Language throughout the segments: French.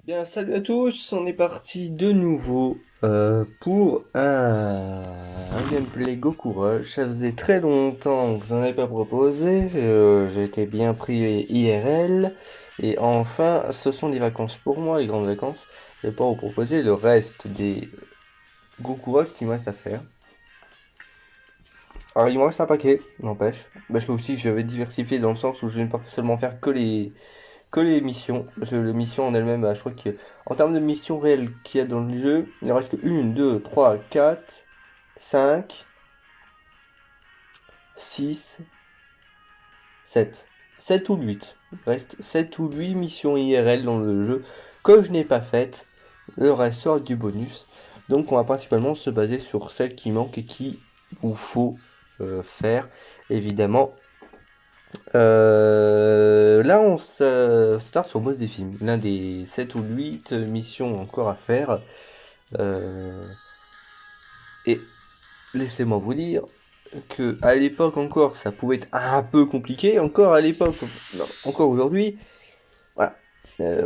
Bien, salut à tous, on est parti de nouveau pour un gameplay Goku Rush. Ça faisait très longtemps que vous en avez pas proposé, j'étais bien pris IRL, et enfin ce sont les vacances pour moi, les grandes vacances. Je vais pas vous proposer le reste des Goku Rush qui me reste à faire. Alors il me reste un paquet, n'empêche, parce que aussi je vais diversifier dans le sens où je ne vais pas seulement faire que les missions. Parce que les missions en elles-mêmes, bah, je crois que en termes de missions réelles qu'il y a dans le jeu, il en reste que 1, 2, 3, 4, 5, 6, 7. 7 ou 8. Il reste 7 ou 8 missions IRL dans le jeu que je n'ai pas faites. Le reste sort du bonus. Donc on va principalement se baser sur celles qui manquent et qui vous faut faire, évidemment. Là, on se start sur Boss des films, l'un des 7 ou 8 missions encore à faire. Euh, et laissez-moi vous dire que à l'époque encore, ça pouvait être un peu compliqué. Encore à l'époque, non, encore aujourd'hui, voilà.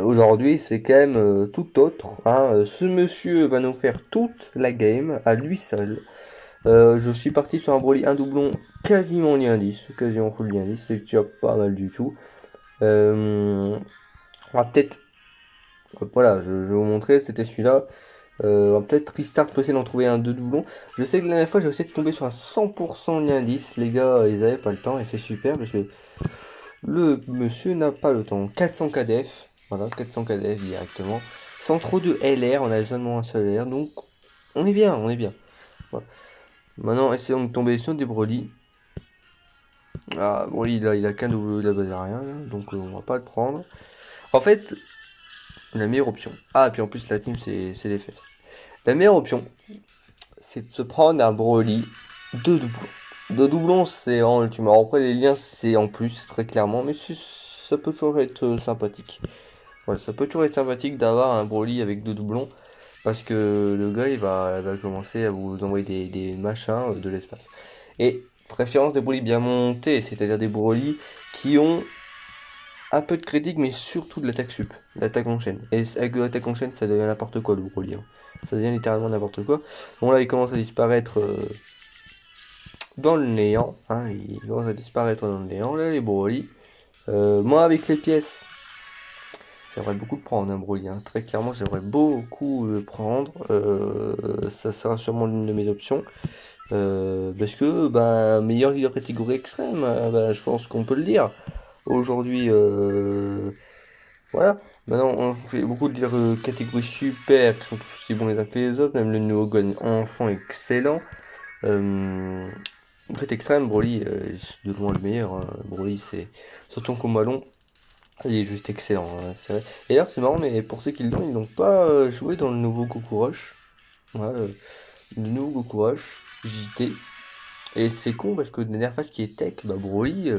Aujourd'hui, c'est quand même tout autre, hein. Ce monsieur va nous faire toute la game à lui seul. Je suis parti sur un Broly, un doublon quasiment lien 10, quasiment full lien 10, c'est déjà pas mal du tout. Euh, on va peut-être, voilà, je vais vous montrer, c'était celui-là. On va peut-être restart pour essayer d'en trouver un deux doublons. Je sais que la dernière fois, j'ai essayé de tomber sur un 100% lien 10. Les gars, ils avaient pas le temps et c'est super parce que le monsieur n'a pas le temps. 400 KDF, voilà, 400 KDF directement. Sans trop de LR, on a seulement un seul LR, donc on est bien, on est bien. Voilà. Maintenant, essayons de tomber sur des Broly. Ah, Broly, là, il a qu'un double, il a basé rien, là, donc on va pas le prendre. En fait, la meilleure option. Ah, et puis en plus, la team, c'est les fêtes. La meilleure option, c'est de se prendre un Broly de doublons. De doublons, c'est en ultime. Alors après, les liens, c'est en plus, très clairement, mais ça peut toujours être sympathique. Voilà, ça peut toujours être sympathique d'avoir un Broly avec deux doublons, parce que le gars, il va commencer à vous envoyer des machins de l'espace. Et préférence des Broly bien montés, c'est-à-dire des Broly qui ont un peu de critique, mais surtout de l'attaque sup, l'attaque en chaîne. Et avec l'attaque en chaîne, ça devient n'importe quoi le Broly, hein. Ça devient littéralement n'importe quoi. Bon, là, il commence à disparaître dans le néant, hein. Il commence à disparaître dans le néant, là, les Broly. Moi, avec les pièces, j'aimerais beaucoup le prendre, un Broly, hein. Très clairement, j'aimerais beaucoup le prendre. Ça sera sûrement l'une de mes options. Parce que, bah, meilleure catégorie extrême, bah, je pense qu'on peut le dire. Aujourd'hui, voilà. Maintenant, on fait beaucoup de dire catégories super qui sont tous aussi bons les uns que les autres. Même le nouveau Gun enfant excellent. En fait, extrême, Broly, c'est de loin le meilleur, hein. Broly, c'est surtout en combat long, il est juste excellent, hein, c'est vrai. Et d'ailleurs, c'est marrant, mais pour ceux qui l'ont, ils n'ont pas joué dans le nouveau Goku Rush. Voilà, le nouveau Goku Rush JT. Et c'est con parce que la dernière phase qui est tech, bah Broly,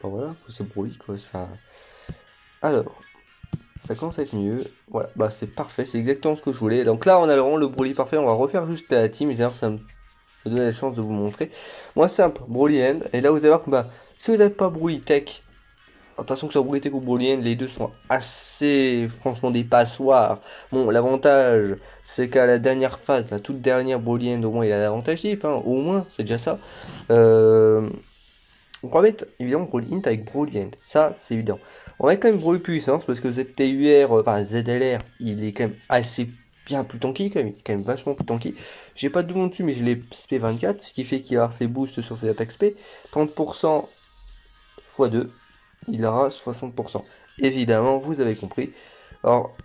bah voilà, c'est Broly quoi. Enfin, alors. Ça commence à être mieux. Voilà, bah c'est parfait, c'est exactement ce que je voulais. Donc là, on a vraiment le Broly parfait. On va refaire juste la team. D'ailleurs, ça me donne la chance de vous montrer. Moi, simple, Broly End. Et là, vous allez voir que bah, si vous n'avez pas Broly Tech, attention que ce soit Broly Tech ou Broly End, les deux sont assez, franchement, des passoires. Bon, l'avantage, c'est qu'à la dernière phase, la toute dernière Broly End, au moins, il a l'avantage type, hein. Au moins, c'est déjà ça. Euh, on va mettre évidemment Broly Int avec Broly End, ça c'est évident. On va mettre quand même Broly Puissance parce que ZTUR, enfin ZLR, il est quand même assez bien plus tanky, quand même vachement plus tanky. J'ai pas de doublon dessus, mais je l'ai SP24, ce qui fait qu'il aura ses boosts sur ses attaques SP. 30% x 2, il aura 60%. Évidemment, vous avez compris. Alors,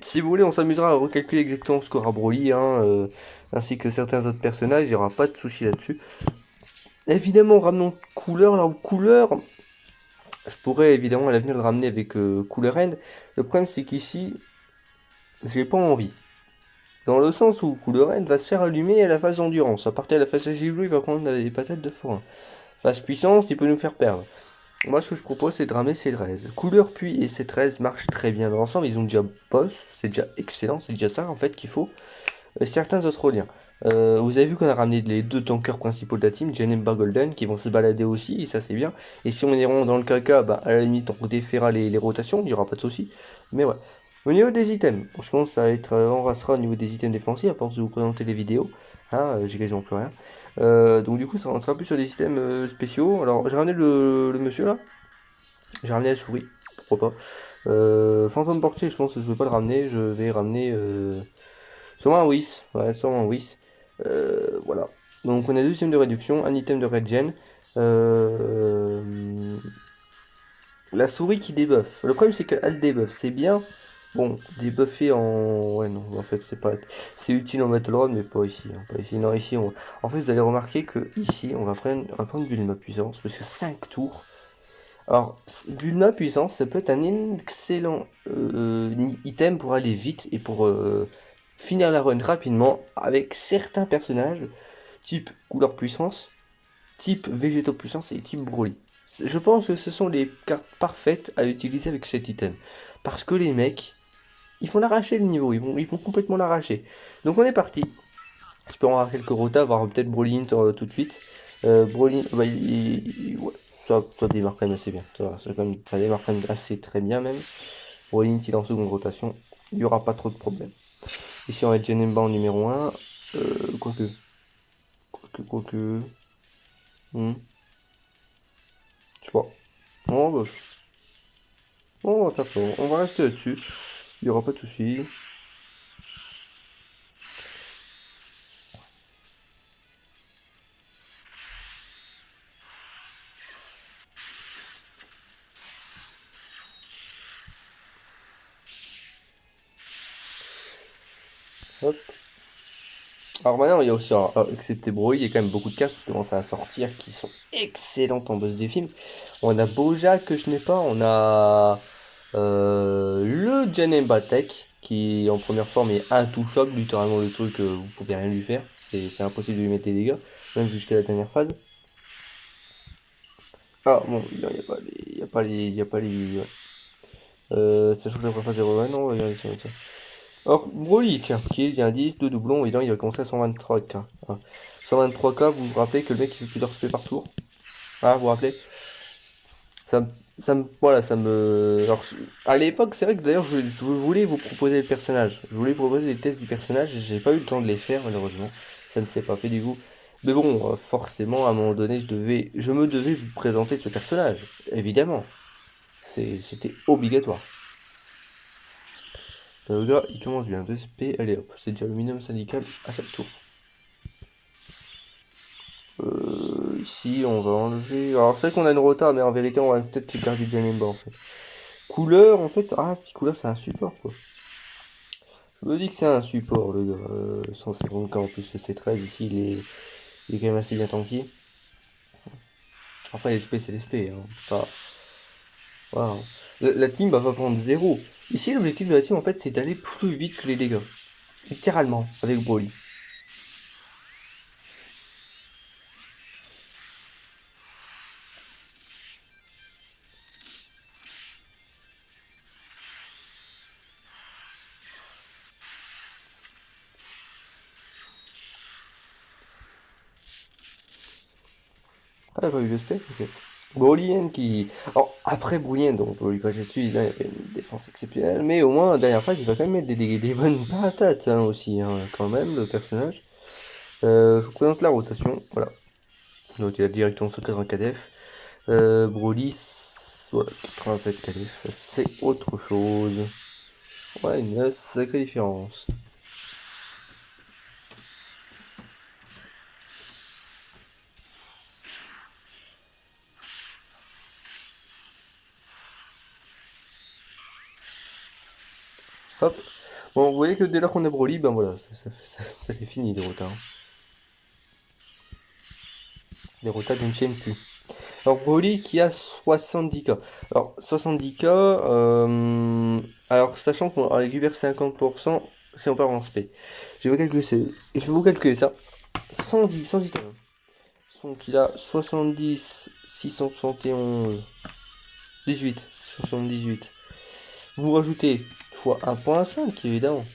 si vous voulez, on s'amusera à recalculer exactement ce qu'aura Broly, hein, ainsi que certains autres personnages, il n'y aura pas de souci là-dessus. Évidemment, ramenons couleur, là où couleur, je pourrais évidemment à l'avenir le ramener avec Cooler End. Le problème c'est qu'ici, j'ai pas envie. Dans le sens où Cooler End va se faire allumer à la phase endurance. À partir de la phase agilité, il va prendre des patates de forain. Phase puissance, il peut nous faire perdre. Moi ce que je propose c'est de ramener C13. Couleur puis et C13 marchent très bien dans l'ensemble, ils ont déjà boss, c'est déjà excellent, c'est déjà ça en fait qu'il faut. Certains autres liens. Vous avez vu qu'on a ramené les deux tankers principaux de la team, Jen et Golden, qui vont se balader aussi, et ça c'est bien. Et si on est vraiment dans le caca, bah, à la limite on défera les rotations, il n'y aura pas de souci. Mais ouais. Au niveau des items, je pense que ça va être, on restera au niveau des items défensifs à force de vous présenter les vidéos. Hein, j'ai quasiment plus rien. Donc du coup, ça on sera plus sur des items spéciaux. Alors, j'ai ramené le monsieur là. J'ai ramené la souris. Pourquoi pas. Fantôme portier, je pense que je vais pas le ramener. Je vais ramener sûrement un Whis. Ouais, sûrement un Whis. Voilà. Donc on a deux items de réduction, un item de regen. La souris qui débuffe. Le problème c'est qu'elle débuffe, c'est bien. Bon, débuffer en... Ouais non, en fait c'est pas... C'est utile en Battle Road, mais pas ici. Hein, pas ici. Non, ici on... En fait vous allez remarquer que ici on va prendre Bulma puissance, parce que 5 tours. Alors, Bulma puissance, ça peut être un excellent item pour aller vite et pour finir la run rapidement avec certains personnages, type couleur puissance, type végétaux puissance et type Broly. Je pense que ce sont les cartes parfaites à utiliser avec cet item. Parce que les mecs, ils font l'arracher le niveau, ils vont complètement l'arracher. Donc on est parti. J'espère avoir quelques rotas, voir peut-être Broly tout de suite. Broly, bah, ouais, ça démarre quand même assez bien. Ça démarre quand même assez très bien même. Broly il est en seconde rotation, il n'y aura pas trop de problèmes. Ici on va être Janemba en numéro 1. Quoique. Quoique. Je sais pas. On va rester là-dessus. Il n'y aura pas de soucis. Hop. Alors maintenant, il y a aussi, excepté Broly, il y a quand même beaucoup de cartes qui commencent à sortir qui sont excellentes en boss des films. On a Bojack que je n'ai pas, on a le Janemba Tech qui en première forme est intouchable, littéralement le truc, vous pouvez rien lui faire, c'est impossible de lui mettre des dégâts, même jusqu'à la dernière phase. Ah bon, il n'y a pas les... Il y a pas les... Il y a pas les... Ouais. Sachant que la première phase est revenue, non, on va regarder ça. Alors, Broly, tiens, qui est un 10, 2 doublons, et là il va commencer à 123k. Hein. 123k, vous vous rappelez que le mec il fait plusieurs spé par tour. Ah, vous vous rappelez ça, voilà, ça me... Alors, à l'époque, c'est vrai que d'ailleurs, je voulais vous proposer le personnage. Je voulais proposer des tests du personnage, et j'ai pas eu le temps de les faire, malheureusement. Ça ne s'est pas fait du coup. Mais bon, forcément, à un moment donné, je me devais vous présenter ce personnage, évidemment. C'était obligatoire. Le gars, il commence bien, 2 SP, allez hop, c'est déjà le minimum syndical à chaque tour. Ici, on va enlever... Alors, c'est vrai qu'on a une rota, mais en vérité, on va peut-être garder Janemba, en fait. Couleur, en fait... Ah, puis couleur, c'est un support, quoi. Je me dis que c'est un support, le gars. 150K, en plus, c'est 13, ici, il est quand même assez bien tanky. Après, l'SP, c'est l'SP, hein. Pas... Voilà. La team va pas prendre 0. Ici, l'objectif de la team, en fait, c'est d'aller plus vite que les dégâts. Littéralement, avec Broly. Ah, pas eu de spec, ok. Brolien qui. Alors, après Brolien, donc on peut lui cracher dessus, là, il y avait une défense exceptionnelle, mais au moins, la dernière phase, il va quand même mettre des bonnes patates, hein, aussi, hein, quand même, le personnage. Je vous présente la rotation, voilà. Donc, il a directement 180 KDF. Broly, voilà, 87 KDF, c'est autre chose. Ouais, une sacrée différence. Hop. Bon, vous voyez que dès lors qu'on est Broly, ben voilà, ça fait fini les rotas. Hein. Les rotas ne tiennent plus. Alors Broly qui a 70k. Alors 70k, alors sachant qu'on récupère 50% si on part en spé. Je vais vous calculer ça. 110 quand même. Donc il a 70, 671, 18, 78. Vous rajoutez fois 1.5 évidemment.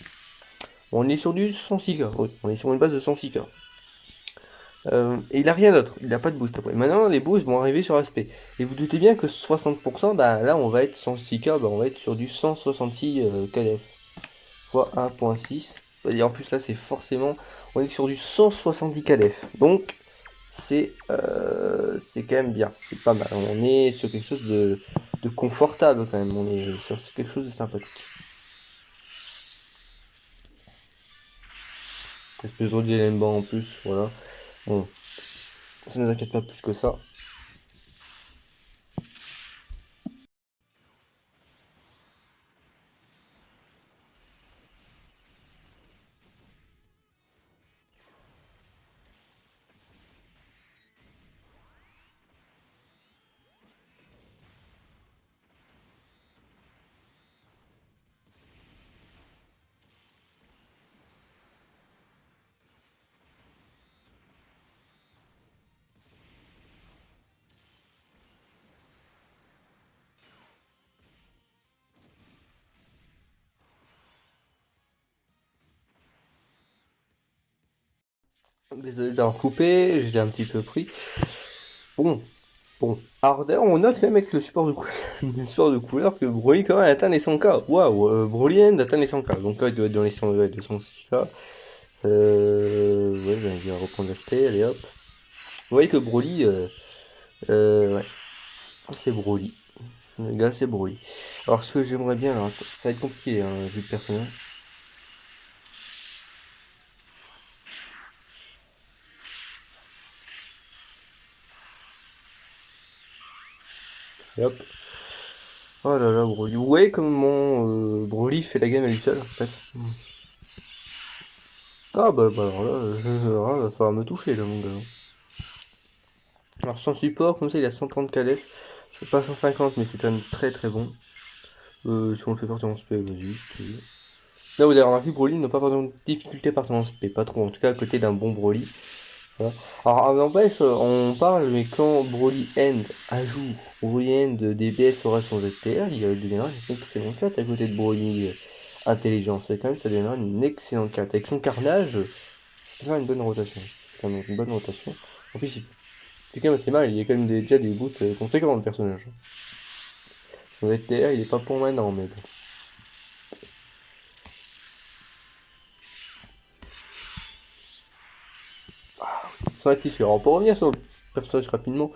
On est sur du 106k, oui, on est sur une base de 106k. Et il a rien d'autre, il n'a pas de boost après. Maintenant, les boosts vont arriver sur aspect. Et vous doutez bien que 60%, bah là, on va être 106K, bah, on va être sur du 166 KDF fois 1.6. Et en plus, là, c'est forcément, on est sur du 170 KDF. Donc, c'est quand même bien, c'est pas mal. On est sur quelque chose de confortable quand même, on est sur quelque chose de sympathique. Espèce de Jelenba en plus, voilà. Bon, ça ne nous inquiète pas plus que ça. Désolé d'avoir coupé, j'étais un petit peu pris. Bon, bon. Alors d'ailleurs, on note même avec le support de, le support de couleur que Broly quand même atteint les 100K. Waouh, Broly End atteint les 100K. Donc là, il doit être dans les 100, ouais, 206K. Ouais, ben, il va reprendre l'aspect, allez hop. Vous voyez que Broly, ouais, c'est Broly. Le gars, c'est Broly. Alors, ce que j'aimerais bien, alors, ça va être compliqué, hein, vu le personnage. Et hop. Oh là là, Broly. Vous voyez comment Broly fait la game à lui seul, en fait. Ah bah alors là, va falloir me toucher, là, mon gars. Alors, sans support, comme ça, il a 130 KDF. C'est pas 150, mais c'est quand même très très bon. Si on le fait partir en SP, vas-y, si tu veux. Là, vous avez remarqué que Broly n'a pas vraiment de difficulté à partir en SP, pas trop. En tout cas, à côté d'un bon Broly. Voilà. Alors, n'empêche, on parle, mais quand Broly End, à jour, Broly End DBS aura son ZTR, il deviendra une excellente carte à côté de Broly intelligent. C'est quand même, ça deviendra une excellente carte. Avec son carnage, ça peut faire une bonne rotation. Ça peut faire une bonne rotation. En plus, c'est quand même assez mal, il y a quand même déjà des boosts conséquents dans le personnage. Son ZTR, il est pas pour maintenant, mais bon. Son active skill. Alors, pour revenir sur le personnage rapidement,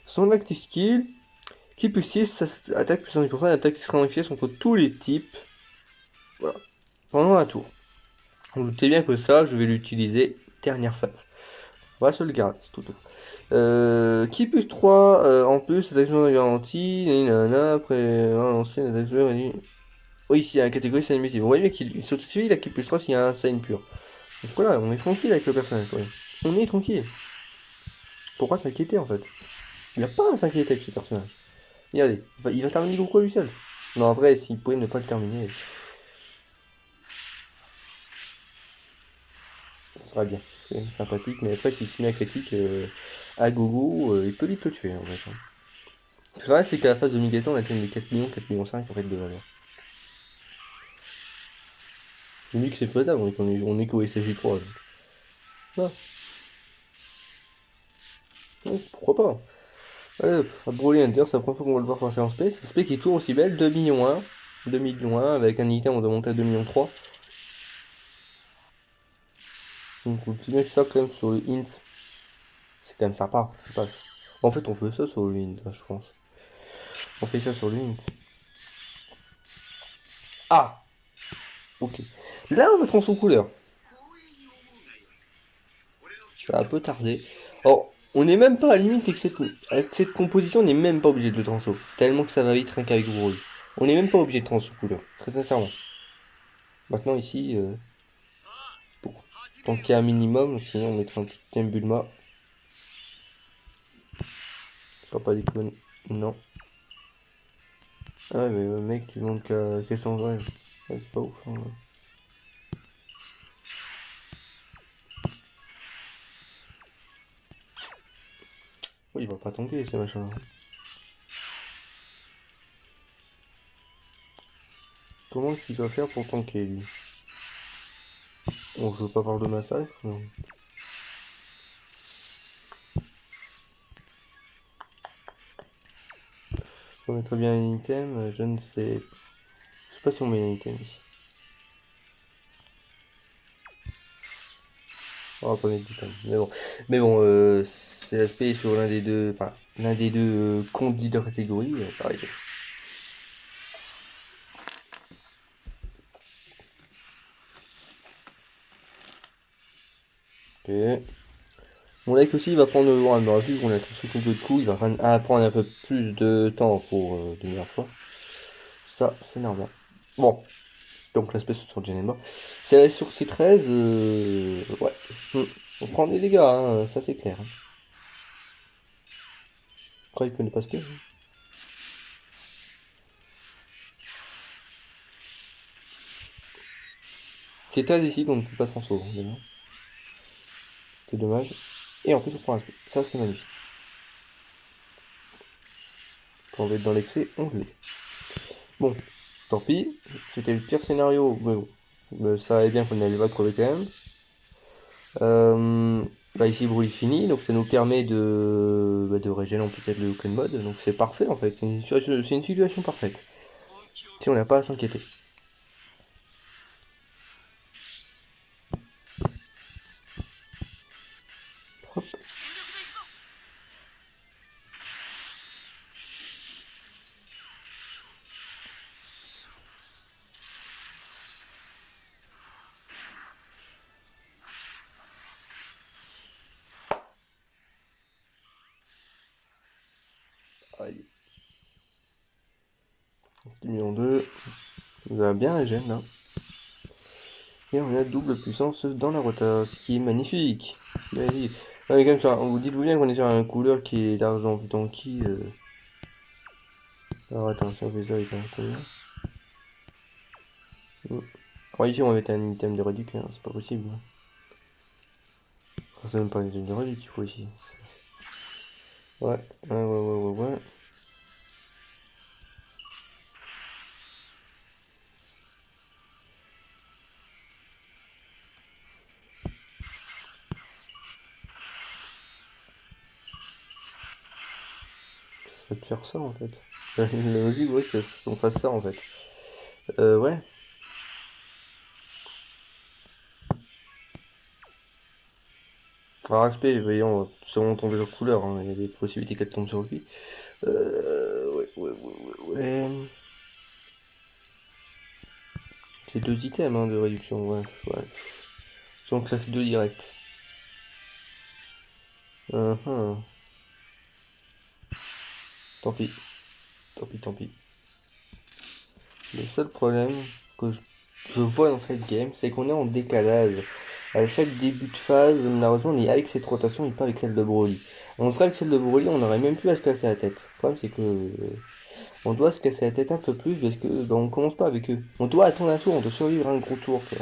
son active skill, qui plus 6, ça attaque plus 110%, et attaque extrêmement efficace contre tous les types. Voilà. Pendant un tour. Vous doutez bien que ça, je vais l'utiliser dernière phase. On va se le garder, c'est tout. Qui plus 3 en plus, attaque de garantie, nanana, après lancer une attaque de oui, ici, il y a la catégorie sign invisible. Vous voyez qu'il s'autosuffit, il a qui plus 3 s'il y a un sign pur. Donc voilà, on est tranquille avec le personnage, voyez. On est tranquille. Pourquoi s'inquiéter en fait? Il n'a pas à s'inquiéter avec ce personnage. Regardez, il va terminer Goku lui seul. Non, en vrai, s'il pouvait ne pas le terminer, ce serait bien. Ce serait sympathique, mais après, s'il se met à critique à Gogo, il peut vite le tuer en vrai. Ça. Ce qui est vrai, c'est qu'à la phase de Migata, on atteint les 4 millions, 4 millions 5 en fait de valeur. Je me dis que c'est faisable, on est qu'au SSJ3. Donc. Ah, ouais, pourquoi pas? Allez, hop, Broly Hunter, c'est la première fois qu'on va le voir passer en space. Space qui est toujours aussi belle, 2 millions 1. 2 millions 1, avec un item on doit monter à 2 millions 3. Donc vous dites bien que ça quand même sur le int, c'est quand même sympa, ça passe. En fait on fait ça sur le int, hein, je pense. On fait ça sur le int. Ah, ok. Là on va être en sous-couleur. Ça va un peu tarder. Alors, on n'est même pas à la limite avec cette composition, on n'est même pas obligé de le transfo. Tellement que ça va vite rien qu'avec Broly. On n'est même pas obligé de transfo couleur, très sincèrement. Maintenant ici, bon, tant qu'il y a un minimum, sinon on mettra un petit thème Bulma. Ce sera pas des connes. Non. Ah ouais, mais mec, tu demandes qu'à 100 vrai. Ouais, c'est pas ouf. Hein, ouais. Ouais, il va pas tanker ces machins-là. Comment il va faire pour tanker lui? Bon, je veux pas parler de massacre, mais... On mettrait bien un item, je ne sais. Je sais pas si on met un item ici. On va pas mettre d'item. Mais bon, c'est l'aspect sur l'un des deux. Enfin, l'un des deux comptes leader catégorie, pareil. Ok. Mon like aussi il va prendre le droit, mais vu qu'on a tous quelques coups, il va prendre un peu plus de temps pour de meilleure fois. Ça, c'est normal. Bon, donc l'aspect sur Genema. Si elle est sur C13, ouais. On prend des dégâts, hein, ça c'est clair. Hein. Après, il peut ne pas se pire. Hein. C'est 13 ici qu'on ne peut pas se transformer. C'est dommage. Et en plus, on prend un spé. Ça, c'est magnifique. Quand on va être dans l'excès, on l'est. Bon, tant pis. C'était le pire scénario. Mais bon. Ça allait bien qu'on allait pas crever quand même. Bah ici, brûle fini. Donc, ça nous permet de régénérer peut-être le Open Mode. Donc, c'est parfait en fait. C'est une situation parfaite. Si on n'a pas à s'inquiéter. Hop. Allez. Million 2. On a bien régène là. Et on a double puissance dans la rota, ce qui est magnifique. C'est magnifique. On est quand même sur vous dites-vous bien qu'on est sur un couleur qui est largement plus tanky. Alors attends, si on fait ça avec un combien Alors ici on va mettre un item de réduc, hein, c'est pas possible. Hein. Enfin, c'est même pas un item de réduc qu'il faut ici. Ouais. Ça va te faire ça en fait. La logique, ouais, qu'on fasse ça en fait. Ouais. Alors aspect, voyons, selon tomber sur couleur, hein, il y a des possibilités qu'elle tombe sur lui. Ouais. C'est deux items hein, de réduction, ouais. Si on classe 2 direct. Tant pis. Tant pis. Le seul problème que je vois dans cette game, c'est qu'on est en décalage. À chaque début de phase, malheureusement, on est avec cette rotation et pas avec celle de Broly. On serait avec celle de Broly, on n'aurait même plus à se casser la tête. Le problème, c'est que on doit se casser la tête un peu plus parce que on commence pas avec eux. On doit attendre un tour, on doit survivre un gros tour. Quoi.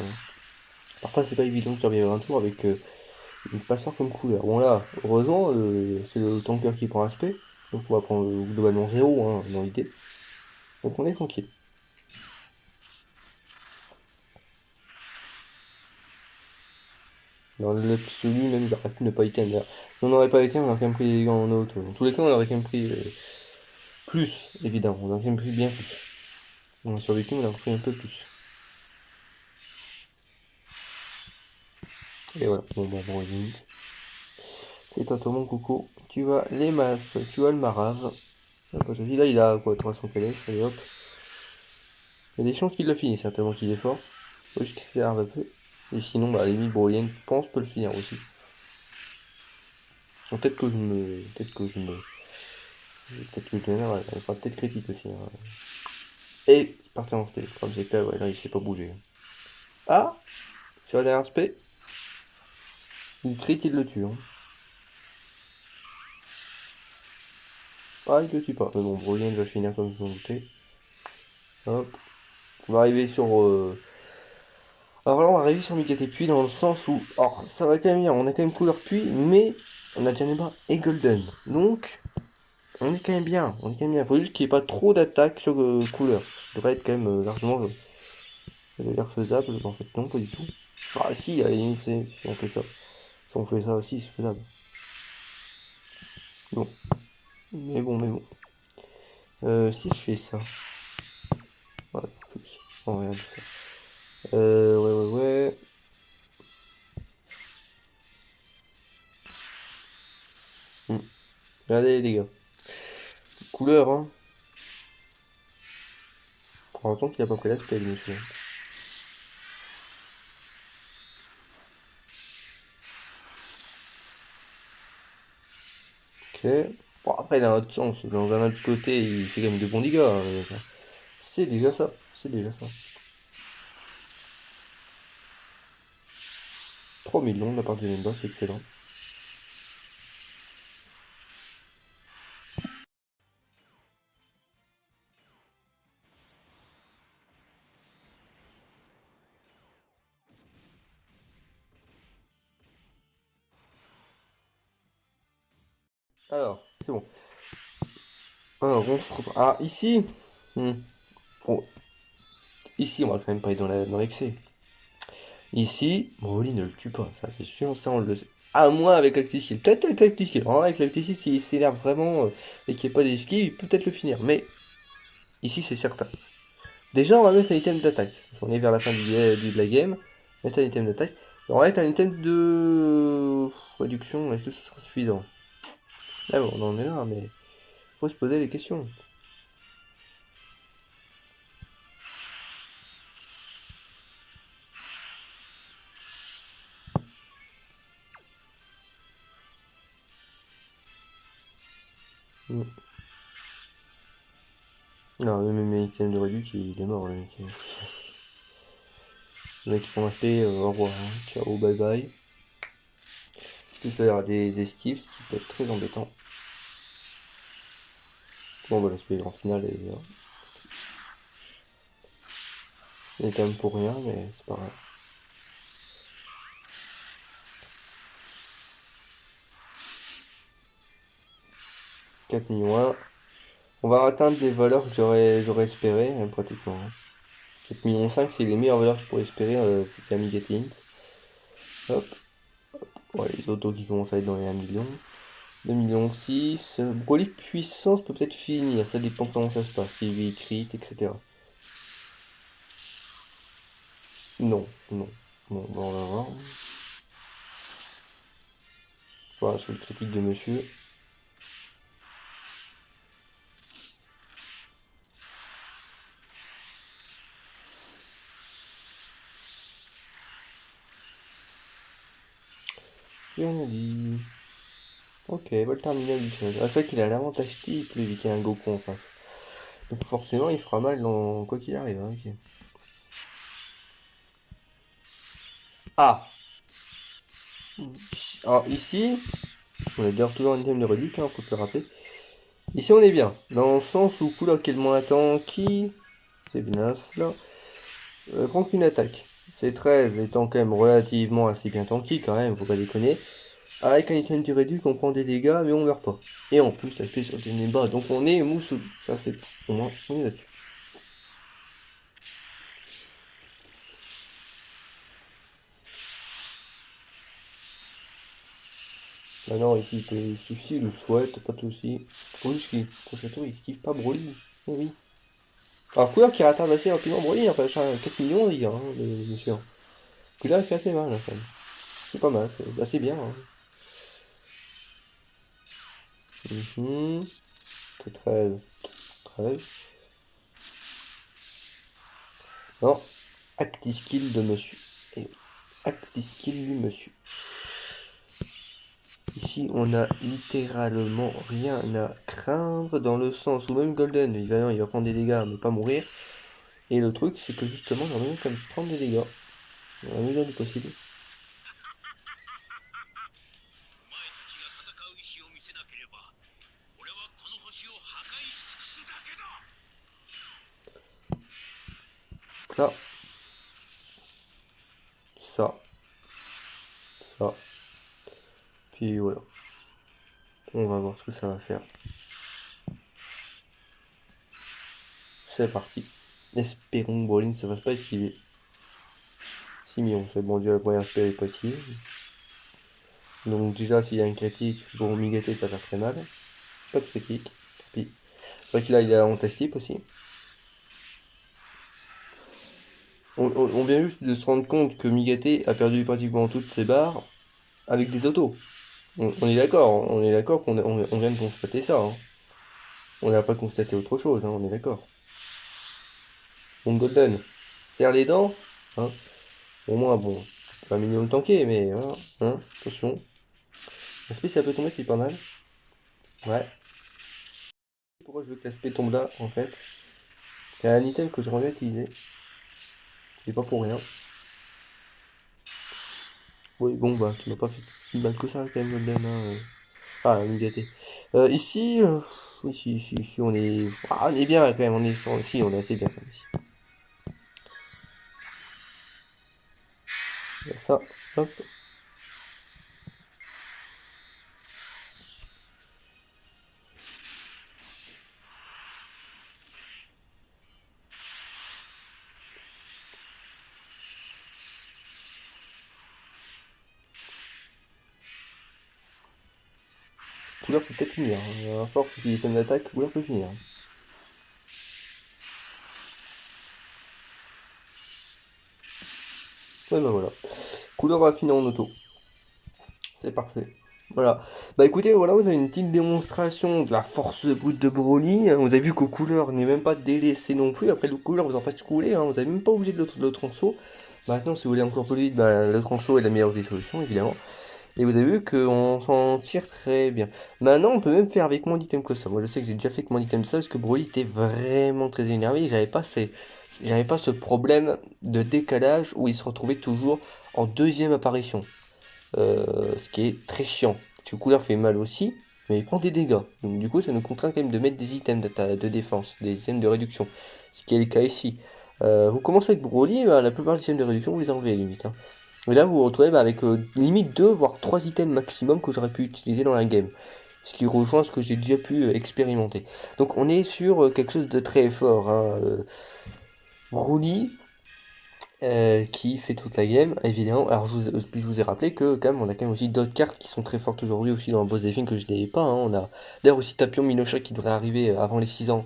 Parfois, c'est pas évident de survivre un tour avec une passeur comme couleur. Bon là, heureusement, c'est le tanker qui prend aspect. Donc on va prendre globalement 0 hein, dans l'idée. Donc on est tranquille. Dans l'absolu, même, il aurait pu ne pas item. Là. Si on n'aurait pas item, on aurait quand même pris des dégâts en auto. Dans tous les cas, on aurait quand même pris plus, évidemment. On aurait quand même pris bien plus. On a survécu, mais on aurait pris un peu plus. Et voilà, bon, limite. C'est à toi, mon coucou. Tu as les masses, tu as le marave. Là, il a quoi, 300 KS, allez hop. Il y a des chances qu'il le finisse, hein, tellement qu'il est fort. Faut juste qu'il s'énerve un peu. Et sinon, bah, à la limite, Broyen pense peut le finir aussi. Donc, peut-être que je me. Peut-être que je me. Peut-être que je m'énerve, elle fera peut-être critique aussi. Hein. Et partir en spé. Comme c'est que là, ouais, là, il sait pas bouger. Ah sur la dernière spé, il crit, il le tue. Hein. Ah, il le tue pas. Mais bon, Broyen va finir comme je m'en doutais. Hop. On va arriver sur. Alors là, on va arriver sur Mikate Puits dans le sens où. Alors, ça va quand même bien. On a quand même couleur puits, mais on a Janeba et Golden. Donc, on est quand même bien. On est quand même bien. Faut juste qu'il n'y ait pas trop d'attaques sur couleur. Ça devrait être quand même largement. Ça veut dire faisable. En fait, non, pas du tout. Ah, si, à la limite, si on fait ça. Si on fait ça aussi, c'est faisable. Bon. Mais bon. Si je fais ça. Voilà, on va regarder ça. Ouais. Hmm. Regardez les gars. Couleur, hein. Pour l'instant qu'il a pas pris l'aspect, monsieur. Ok. Bon, après, il a un autre sens. Dans un autre côté, il fait quand même de bons dégâts, hein, le mec, hein. C'est déjà ça. C'est déjà ça. 3 millions de la part de Nemba, c'est excellent. Alors, c'est bon. Alors, on se reprend. Ah, ici. Hmm. Bon, ici, on va quand même pas être dans l'excès. Ici, Broly ne le tue pas, ça c'est sûr, ça on le sait. À moins avec l'Actiskill. Peut-être avec l'Actiskill. En vrai, avec l'Actiskill, s'il s'énerve vraiment et qu'il n'y ait pas d'esquive, il peut peut-être le finir. Mais ici, c'est certain. Déjà, on va mettre un item d'attaque. On est vers la fin de la game. Mettre un item d'attaque. On va mettre un item de réduction. Est-ce que ça sera suffisant? Là, bon, on en est là, mais faut se poser les questions. Mm. Non, même mes items de réduction, il est mort, le mec. Le mec, il prend HP, au revoir, hein. Ciao, bye bye. Tout à l'heure des esquives, ce qui peut être très embêtant. Bon, bah, l'aspect en finale est quand même pour rien, mais c'est pas grave. 4 millions 1. On va atteindre les valeurs que j'aurais espéré, hein, pratiquement, hein. 4 millions 5, c'est les meilleures valeurs que je pourrais espérer via Migate Int. Hop. Ouais, les autos qui commencent à être dans les 1 million. 2 millions 6. Broly puissance peut peut-être finir, ça dépend comment ça se passe, si lui crit, etc. Non. Bon, bah, on va voir. Voilà, sur le critique de monsieur. J'ai rien dit. Ok, vol terminal du challenge. Ah, c'est vrai qu'il a l'avantage type, lui, vu qu'il y a un Goku en face. Donc forcément, il fera mal dans quoi qu'il arrive, hein, ok. Ah! Alors ici, on est d'ailleurs toujours un item de réduc, hein, faut se le rappeler. Ici, on est bien. Dans le sens où couleur qui est le moins tanky, c'est bien cela, prend qu'une attaque. C13 étant quand même relativement assez bien tanky quand même, faut pas déconner. Avec un item du réduc, on prend des dégâts, mais on meurt pas. Et en plus, la clé sur le bas, donc on est moussou. Ça, c'est pour moi, on est là-dessus. Maintenant, ici, il peut esquiver s'il le souhaite, pas de soucis. Faut juste qu'il, sur cette tour, il esquive pas Broly. Eh oui. Alors, couleur qui rattrape assez rapidement Broly, après 4 millions, les gars, hein, les monsieur. Couleur, il fait assez mal, hein, quand même. C'est pas mal, c'est assez bien, hein. C'est 13. 13. Non, Actiskill de monsieur. Et Actiskill du monsieur. Ici, on a littéralement rien à craindre dans le sens où même Golden, évidemment, il va prendre des dégâts, mais pas mourir. Et le truc, c'est que justement, on va même quand même prendre des dégâts, dans la mesure du possible. Là, ça, ça, puis voilà. On va voir ce que ça va faire. C'est parti. Espérons que Brolin ne se fasse pas esquiver. 6 millions, c'est bon, déjà la première spell est possible. Donc déjà, s'il y a un critique, bon, Migate, ça va faire très mal. Pas de critique, tant pis. C'est vrai que là, il est en test type aussi. On vient juste de se rendre compte que Migate a perdu pratiquement toutes ses barres avec des autos. On est d'accord on vient de constater ça, hein. On n'a pas constaté autre chose, hein, on est d'accord. Bon, Golden, serre les dents, hein. Au moins, bon, pas mignon le tanker, mais voilà, hein, attention. L'aspect, ça peut tomber, c'est pas mal. Ouais. Pourquoi je veux que l'aspect tombe là, en fait? C'est un item que j'aimerais bien utiliser. Et pas pour rien. Oui, bon, bah, tu m'as pas fait si mal que ça, quand même, Golden, hein. Ah, Migate. Ici, ici, on est... Ah, on est bien, quand même, ici, on est assez bien, quand même, ici. Ça, hop. Couleur peut peut-être finir, hein. À force qu'il item d'attaque, couleur peut finir. Ouais, bah voilà. Couleur va finir en auto. C'est parfait. Voilà. Bah écoutez, voilà, vous avez une petite démonstration de la force brute de Broly, hein. Vous avez vu qu'au couleur n'est même pas délaissé non plus. Après le couleur, vous en faites couler, hein. Vous n'avez même pas obligé de le tronçon. Maintenant, si vous voulez encore plus vite, bah, le tronçon est la meilleure des solutions, évidemment. Et vous avez vu qu'on s'en tire très bien. Maintenant, on peut même faire avec moins d'items que ça. Moi, je sais que j'ai déjà fait avec moins d'items que ça, parce que Broly était vraiment très énervé. J'avais pas ce problème de décalage où il se retrouvait toujours en deuxième apparition. Ce qui est très chiant. Parce que couleur fait mal aussi, mais il prend des dégâts. Donc du coup, ça nous contraint quand même de mettre des items de défense, des items de réduction. Ce qui est le cas ici. Vous commencez avec Broly, bah, la plupart des items de réduction, vous les enlevez limite, hein. Et là, vous vous retrouvez bah, avec limite 2 voire 3 items maximum que j'aurais pu utiliser dans la game. Ce qui rejoint ce que j'ai déjà pu expérimenter. Donc on est sur quelque chose de très fort, hein. Broly, qui fait toute la game, évidemment. Alors, puis je vous ai rappelé que, quand même, on a quand même aussi d'autres cartes qui sont très fortes aujourd'hui aussi dans le boss des films que je n'avais pas, hein. On a d'ailleurs aussi Tapion Minocha qui devrait arriver avant les 6 ans,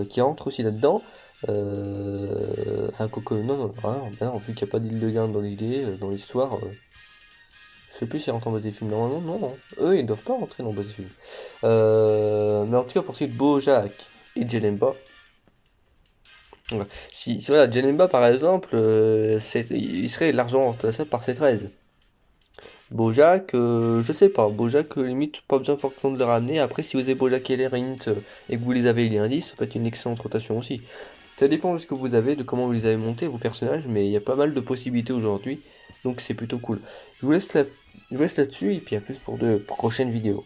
qui rentre aussi là-dedans. Un Coco, non, non, ah, bah non, vu qu'il n'y a pas d'île de Gain dans l'idée, dans l'histoire, je sais plus s'ils rentrent en boss des films. Normalement, non, non. Eux, ils doivent pas rentrer dans le boss des films. Mais en tout cas, pour ce qui est de Bojack et Janemba, ouais. Si voilà, Janemba par exemple, il serait largement remplaçable par C13. Bojack, je sais pas. Bojack, limite, pas besoin forcément de le ramener. Après, si vous avez Bojack et les Rint et que vous les avez les indices, ça peut être une excellente rotation aussi. Ça dépend de ce que vous avez, de comment vous les avez montés, vos personnages, mais il y a pas mal de possibilités aujourd'hui, donc c'est plutôt cool. Je vous laisse là, je vous laisse là-dessus et puis à plus pour de prochaines vidéos.